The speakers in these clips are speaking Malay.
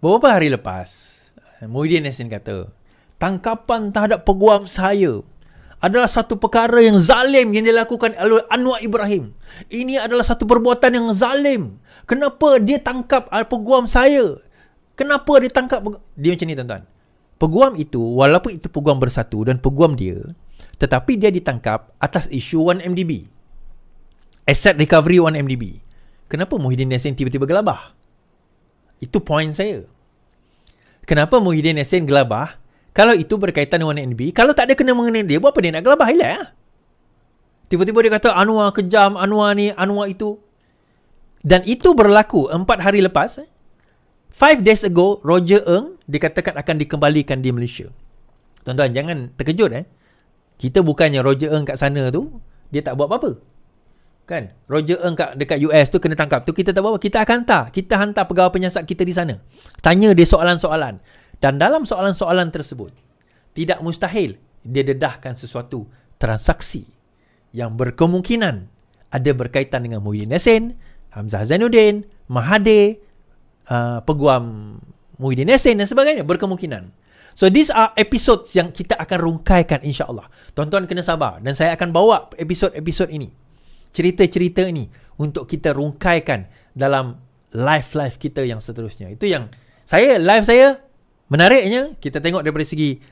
Beberapa hari lepas, Muhyiddin Yassin kata, tangkapan terhadap peguam saya adalah satu perkara yang zalim yang dilakukan oleh Anwar Ibrahim. Ini adalah satu perbuatan yang zalim. Kenapa dia tangkap peguam saya? Kenapa dia tangkap? Dia macam ni, tuan-tuan. Peguam itu, walaupun itu peguam bersatu dan peguam dia, tetapi dia ditangkap atas isu 1MDB. Asset recovery 1MDB. Kenapa Muhyiddin Yassin tiba-tiba gelabah? Itu poin saya. Kenapa Muhyiddin Yassin gelabah? Kalau itu berkaitan dengan 1MDB, kalau tak ada kena mengenai dia, buat apa dia nak gelabah? Hilang lah. Tiba-tiba dia kata Anwar kejam, Anwar ni, Anwar itu. Dan itu berlaku 4 hari lepas. 5 days ago, Roger Ng dikatakan akan dikembalikan di Malaysia. Tuan-tuan, jangan terkejut. Kita bukannya Roger Ng kat sana tu, dia tak buat apa-apa. Kan? Roger Ng dekat US tu kena tangkap tu, kita tak buat apa. Kita akan hantar. Kita hantar pegawai penyiasat kita di sana. Tanya dia soalan-soalan. Dan dalam soalan-soalan tersebut, tidak mustahil dia dedahkan sesuatu transaksi yang berkemungkinan ada berkaitan dengan Muhyiddin Yassin, Hamzah Zainuddin, Mahathir, peguam Muhyiddin Yassin dan sebagainya. Berkemungkinan. So these are episodes yang kita akan rungkaikan, insya-Allah. Tuan-tuan kena sabar dan saya akan bawa episod-episod ini, cerita-cerita ini untuk kita rungkaikan dalam live kita yang seterusnya. Itu yang live saya menariknya, kita tengok daripada segi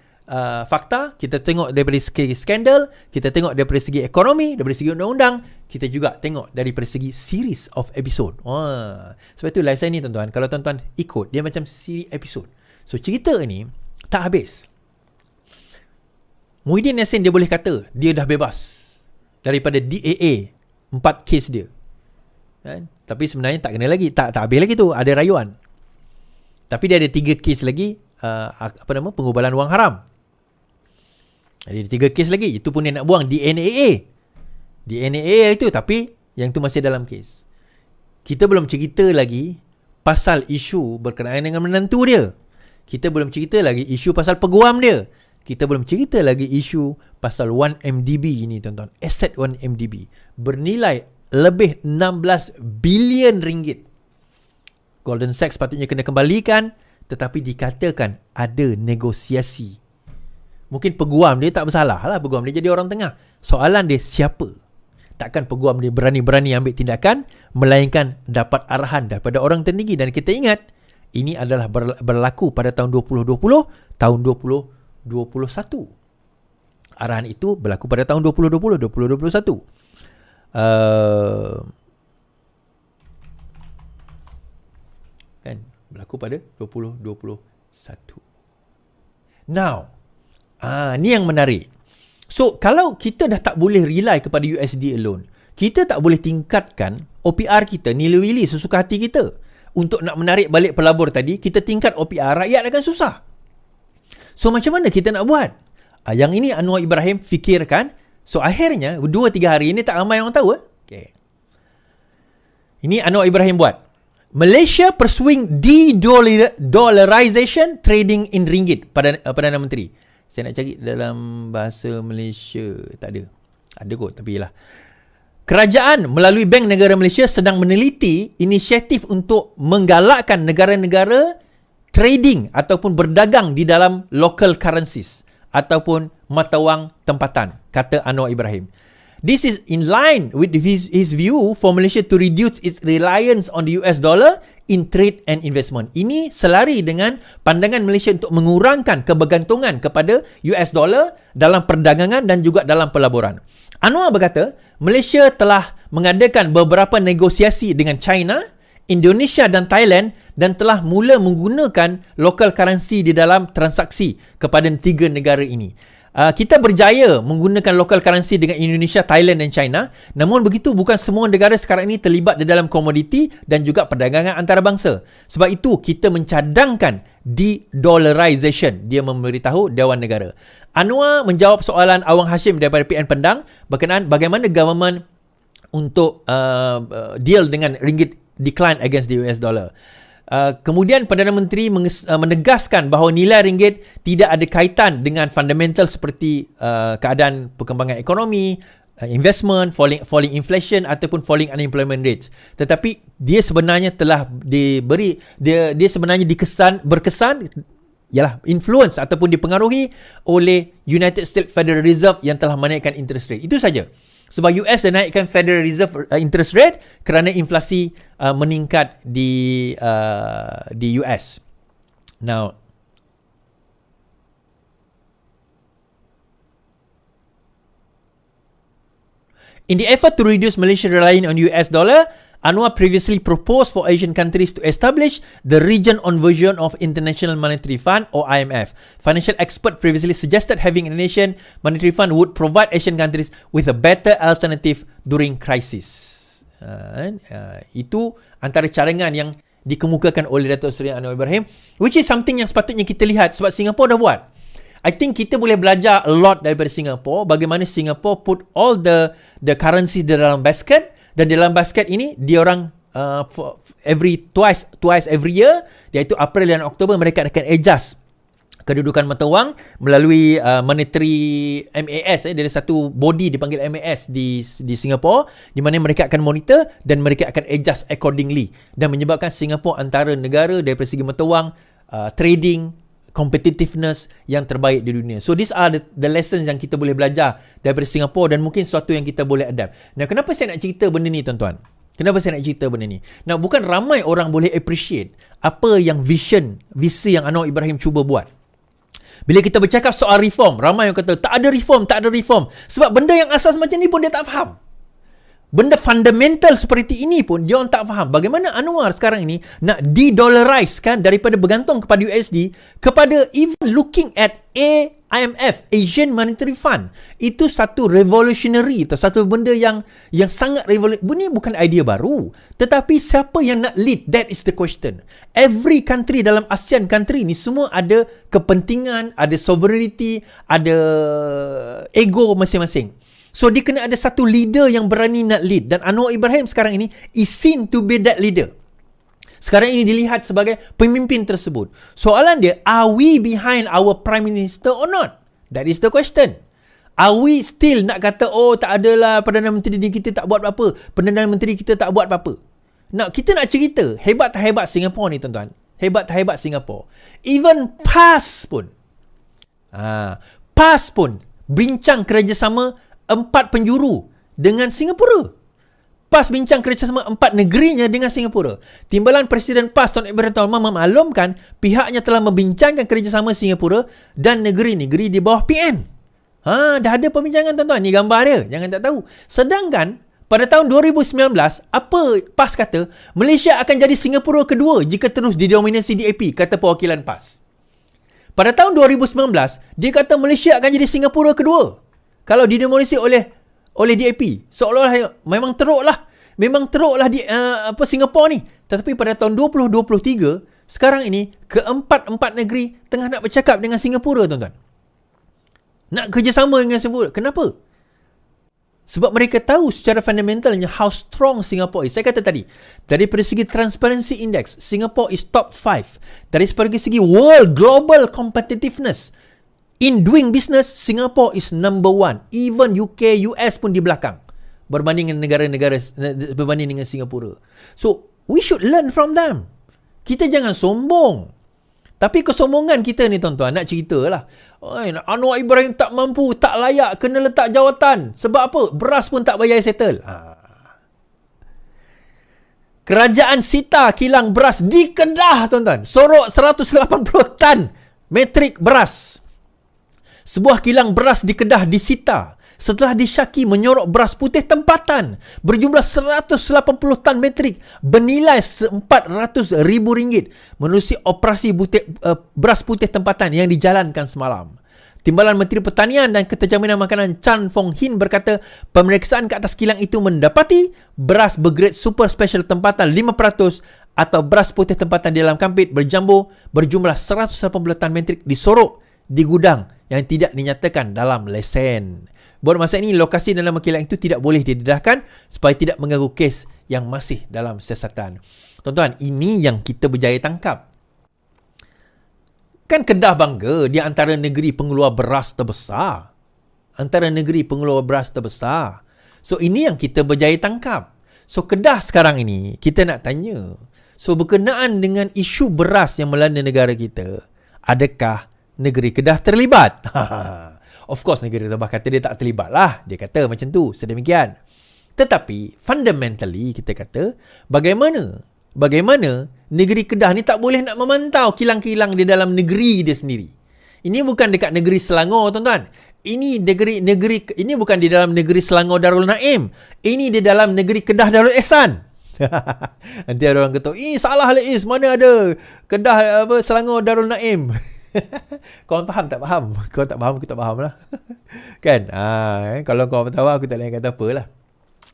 fakta, kita tengok daripada segi skandal, kita tengok daripada segi ekonomi, daripada segi undang-undang, kita juga tengok daripada segi series of episode. Sebab itu live saya ni, tuan-tuan, kalau tuan-tuan ikut, dia macam series episode. So cerita ni tak habis. Muhyiddin Yassin dia boleh kata dia dah bebas daripada DAA 4 kes dia. Kan? Tapi sebenarnya tak kena lagi, tak habis lagi tu, ada rayuan. Tapi dia ada 3 kes lagi, penggubalan wang haram. Ada 3 kes lagi, itu pun dia nak buang DNAA itu, tapi yang tu masih dalam kes. Kita belum cerita lagi pasal isu berkenaan dengan menantu dia. Kita belum cerita lagi isu pasal peguam dia. Kita belum cerita lagi isu pasal 1MDB ini, tuan-tuan. Aset 1MDB bernilai lebih 16 bilion ringgit. Golden Sachs patutnya kena kembalikan, tetapi dikatakan ada negosiasi. Mungkin peguam dia tak bersalah lah, peguam dia jadi orang tengah. Soalan dia siapa? Takkan peguam dia berani-berani ambil tindakan, melainkan dapat arahan daripada orang tertinggi. Dan kita ingat, ini adalah berlaku pada tahun 2020, tahun 2021. Arahan itu berlaku pada tahun 2020, 2021. Kan? Berlaku pada 2021. Now, ni yang menarik. So, kalau kita dah tak boleh rely kepada USD alone, kita tak boleh tingkatkan OPR kita, nilai willy sesuka hati kita. Untuk nak menarik balik pelabur tadi, kita tingkat OPR, rakyat akan susah. So, macam mana kita nak buat? Yang ini Anwar Ibrahim fikirkan. So, akhirnya, 2-3 hari ini tak ramai orang tahu. Okay. Ini Anwar Ibrahim buat. Malaysia pursuing de-dollarization trading in ringgit. Perdana Menteri. Saya nak cari dalam bahasa Malaysia. Tak ada. Ada kot, tapi ialah. Kerajaan melalui Bank Negara Malaysia sedang meneliti inisiatif untuk menggalakkan negara-negara trading ataupun berdagang di dalam local currencies ataupun mata wang tempatan, kata Anwar Ibrahim. This is in line with his view for Malaysia to reduce its reliance on the US dollar in trade and investment. Ini selari dengan pandangan Malaysia untuk mengurangkan kebergantungan kepada US dollar dalam perdagangan dan juga dalam pelaburan. Anwar berkata, Malaysia telah mengadakan beberapa negosiasi dengan China, Indonesia dan Thailand dan telah mula menggunakan local currency di dalam transaksi kepada 3 negara ini. Kita berjaya menggunakan local currency dengan Indonesia, Thailand dan China. Namun begitu, bukan semua negara sekarang ini terlibat di dalam komoditi dan juga perdagangan antarabangsa. Sebab itu, kita mencadangkan de-dollarization. Dia memberitahu Dewan Negara. Anwar menjawab soalan Awang Hashim daripada PN Pendang berkenaan bagaimana government untuk deal dengan ringgit decline against the US dollar. Kemudian Perdana Menteri menegaskan bahawa nilai ringgit tidak ada kaitan dengan fundamental seperti keadaan perkembangan ekonomi, investment, falling inflation ataupun falling unemployment rates. Tetapi dia sebenarnya telah dia sebenarnya berkesan ialah influence ataupun dipengaruhi oleh United States Federal Reserve yang telah menaikkan interest rate. Itu saja. Sebab US dah naikkan Federal Reserve interest rate kerana inflasi meningkat di US. Now, in the effort to reduce Malaysia relying on US dollar, Anwar previously proposed for Asian countries to establish the region-on version of International Monetary Fund or IMF. Financial expert previously suggested having an Asian Monetary Fund would provide Asian countries with a better alternative during crisis. Itu antara carangan yang dikemukakan oleh Datuk Seri Anwar Ibrahim, which is something yang sepatutnya kita lihat sebab Singapore dah buat. I think kita boleh belajar a lot daripada Singapore, bagaimana Singapore put all the currency dalam basket, dan dalam basket ini dia orang twice every year, iaitu April dan Oktober, mereka akan adjust kedudukan mata wang melalui monetary MAS, dari satu body dipanggil MAS di Singapore, di mana mereka akan monitor dan mereka akan adjust accordingly, dan menyebabkan Singapore antara negara daripada segi mata wang, trading, competitiveness yang terbaik di dunia. So these are the lessons yang kita boleh belajar daripada Singapore dan mungkin sesuatu yang kita boleh adapt. Nah, kenapa saya nak cerita benda ni, tuan-tuan? Kenapa saya nak cerita benda ni? Nah, bukan ramai orang boleh appreciate apa yang visi yang Anwar Ibrahim cuba buat. Bila kita bercakap soal reform, ramai yang kata tak ada reform. Sebab benda yang asas macam ni pun dia tak faham. Benda fundamental seperti ini pun dia orang tak faham. Bagaimana Anwar sekarang ini nak de-dollarize kan, daripada bergantung kepada USD kepada even looking at IMF, Asian Monetary Fund. Itu satu revolutionary, satu benda yang sangat revolutionary. Ini bukan idea baru. Tetapi siapa yang nak lead? That is the question. Every country dalam ASEAN country ni semua ada kepentingan, ada sovereignty, ada ego masing-masing. So dia kena ada satu leader yang berani nak lead, dan Anwar Ibrahim sekarang ini is seen to be that leader. Sekarang ini dilihat sebagai pemimpin tersebut. Soalan dia, are we behind our Prime Minister or not? That is the question. Are we still nak kata, oh tak adalah Perdana Menteri kita tak buat apa-apa, Perdana Menteri kita tak buat apa-apa. Nah, kita nak cerita hebat tak hebat Singapore ni, tuan-tuan. Hebat tak hebat Singapore. Even PAS pun bincang kerjasama 4 penjuru dengan Singapura. PAS bincang kerjasama 4 negerinya dengan Singapura. Timbalan Presiden PAS Tuan Ibrahim Tauman memaklumkan pihaknya telah membincangkan kerjasama Singapura dan negeri-negeri di bawah PN. Dah ada perbincangan, tuan-tuan. Ni gambar dia, jangan tak tahu. Sedangkan pada tahun 2019, apa PAS kata? Malaysia akan jadi Singapura kedua jika terus didominasi DAP, kata perwakilan PAS. Pada tahun 2019, dia kata Malaysia akan jadi Singapura kedua kalau didominasi oleh DAP. Seolah-olah memang teruklah di Singapura ni. Tetapi pada tahun 2023, sekarang ini keempat negeri tengah nak bercakap dengan Singapura, tuan-tuan. Nak kerjasama dengan Singapura. Kenapa? Sebab mereka tahu secara fundamentalnya how strong Singapore is. Saya kata tadi, daripada segi Transparency Index, Singapore is top 5. Dari segi world global competitiveness, in doing business, Singapore is number 1. Even UK, US pun di belakang berbanding dengan negara-negara, berbanding dengan Singapura. So, we should learn from them. Kita jangan sombong. Tapi kesombongan kita ni, tuan-tuan, nak cerita lah. Anwar Ibrahim tak mampu, tak layak, kena letak jawatan. Sebab apa? Beras pun tak bayar settle. Kerajaan sita kilang beras di Kedah, tuan-tuan. Sorok 180 tan metrik beras. Sebuah kilang beras di Kedah disita setelah disyaki menyorok beras putih tempatan berjumlah 180 tan metrik bernilai RM400,000 menerusi operasi beras putih tempatan yang dijalankan semalam. Timbalan Menteri Pertanian dan Keterjaminan Makanan Chan Fong Hin berkata pemeriksaan ke atas kilang itu mendapati beras bergrade super special tempatan 5% atau beras putih tempatan di dalam kampit berjambo berjumlah 180 tan metrik disorok di gudang yang tidak dinyatakan dalam lesen. Buat masa ini, lokasi dalam kilang itu tidak boleh didedahkan supaya tidak mengganggu kes yang masih dalam siasatan. Tuan-tuan, ini yang kita berjaya tangkap. Kan Kedah bangga dia antara negeri pengeluar beras terbesar. So ini yang kita berjaya tangkap. So Kedah sekarang ini kita nak tanya, so berkenaan dengan isu beras yang melanda negara kita, adakah negeri Kedah terlibat? Of course negeri Sabah kata dia tak terlibat lah. Dia kata macam tu, sedemikian. Tetapi fundamentally kita kata bagaimana negeri Kedah ni tak boleh nak memantau kilang-kilang di dalam negeri dia sendiri. Ini bukan dekat negeri Selangor, tuan-tuan. Ini ini bukan di dalam negeri Selangor Darul Naim. Ini di dalam negeri Kedah Darul Ihsan. Nanti ada orang kata, "Ini salah lah Is, mana ada Kedah Selangor Darul Naim." Korang faham tak faham? Kalau tak faham, aku tak faham lah. Kan? Kalau korang tahu, aku tak lain kata apa lah.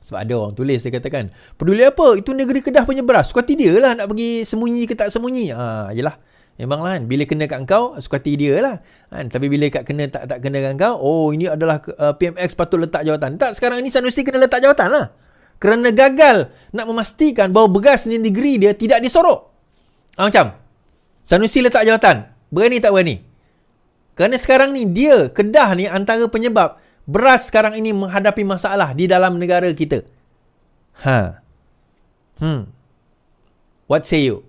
Sebab ada orang tulis, dia katakan, peduli apa? Itu negeri Kedah punya beras. Suka hati dia lah nak pergi sembunyi ke tak sembunyi. Yelah. Memanglah kan, bila kena kat kau, suka hati dia lah. Tapi bila kena tak kena kat kau, ini adalah PMX patut letak jawatan. Tak, sekarang ni Sanusi kena letak jawatan lah. Kerana gagal nak memastikan bahawa beras di negeri dia tidak disorok. Macam, Sanusi letak jawatan. Berani tak berani? Kerana sekarang ni dia, Kedah ni antara penyebab beras sekarang ini menghadapi masalah di dalam negara kita. What say you?